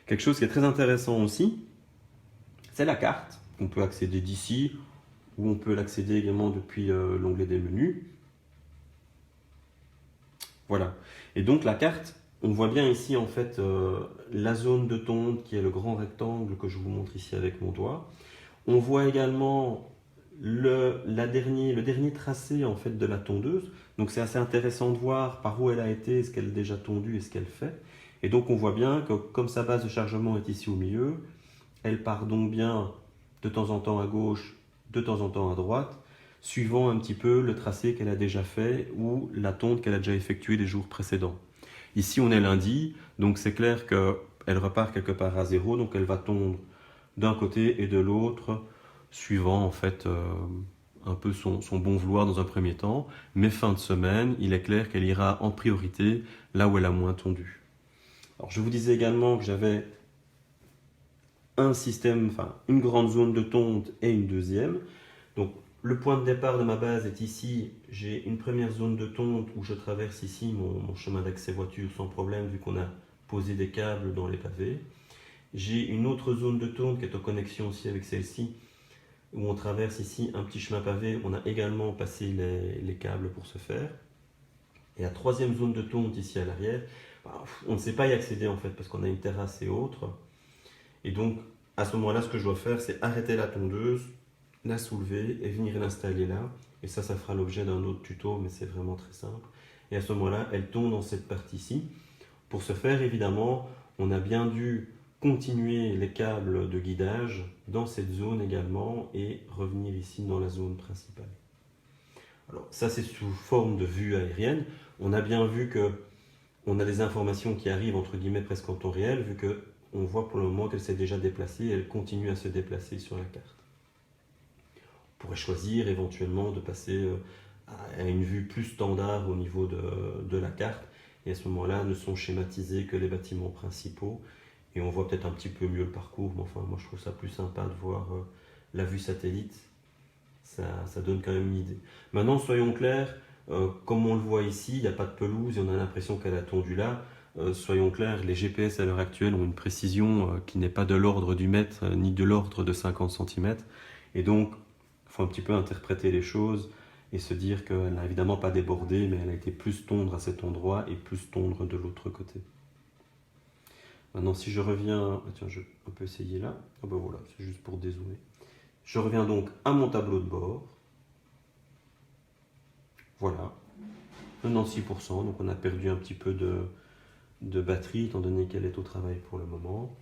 Quelque chose qui est très intéressant aussi, c'est la carte. On peut accéder d'ici ou on peut l'accéder également depuis l'onglet des menus. Voilà. Et donc la carte, on voit bien ici en fait la zone de tonde qui est le grand rectangle que je vous montre ici avec mon doigt. On voit également le dernier tracé en fait de la tondeuse. Donc c'est assez intéressant de voir par où elle a été, ce qu'elle a déjà tondu et ce qu'elle fait. Et donc on voit bien que comme sa base de chargement est ici au milieu, elle part donc bien de temps en temps à gauche, de temps en temps à droite, suivant un petit peu le tracé qu'elle a déjà fait ou la tonte qu'elle a déjà effectuée les jours précédents. Ici on est lundi, donc c'est clair qu'elle repart quelque part à zéro, donc elle va tondre d'un côté et de l'autre, suivant en fait un peu son bon vouloir dans un premier temps. Mais fin de semaine, il est clair qu'elle ira en priorité là où elle a moins tondu. Alors je vous disais également que j'avais un système, enfin une grande zone de tonte et une deuxième. Donc le point de départ de ma base est ici. J'ai une première zone de tonte où je traverse ici mon chemin d'accès voiture sans problème vu qu'on a posé des câbles dans les pavés. J'ai une autre zone de tonte qui est en connexion aussi avec celle-ci où on traverse ici un petit chemin pavé. On a également passé les câbles pour ce faire. Et la troisième zone de tonte ici à l'arrière, on ne sait pas y accéder en fait parce qu'on a une terrasse et autres. Et donc, à ce moment-là, ce que je dois faire, c'est arrêter la tondeuse, la soulever et venir l'installer là. Et ça fera l'objet d'un autre tuto, mais c'est vraiment très simple. Et à ce moment-là, elle tombe dans cette partie-ci. Pour ce faire, évidemment, on a bien dû continuer les câbles de guidage dans cette zone également et revenir ici dans la zone principale. Alors ça, c'est sous forme de vue aérienne. On a bien vu que on a des informations qui arrivent entre guillemets presque en temps réel, vu que on voit pour le moment qu'elle s'est déjà déplacée et elle continue à se déplacer sur la carte. On pourrait choisir éventuellement de passer à une vue plus standard au niveau de la carte et à ce moment-là ne sont schématisés que les bâtiments principaux et on voit peut-être un petit peu mieux le parcours, mais enfin moi je trouve ça plus sympa de voir la vue satellite, ça donne quand même une idée. Maintenant soyons clairs, comme on le voit ici, il n'y a pas de pelouse et on a l'impression qu'elle a tondu là. Soyons clairs, les GPS à l'heure actuelle ont une précision qui n'est pas de l'ordre du mètre ni de l'ordre de 50 cm. Et donc, il faut un petit peu interpréter les choses et se dire qu'elle n'a évidemment pas débordé, mais elle a été plus tondre à cet endroit et plus tondre de l'autre côté. Maintenant, si je reviens, tiens, on peut essayer là. Ah ben voilà, c'est juste pour dézoomer. Je reviens donc à mon tableau de bord. Voilà, 96%, donc on a perdu un petit peu de batterie étant donné qu'elle est au travail pour le moment.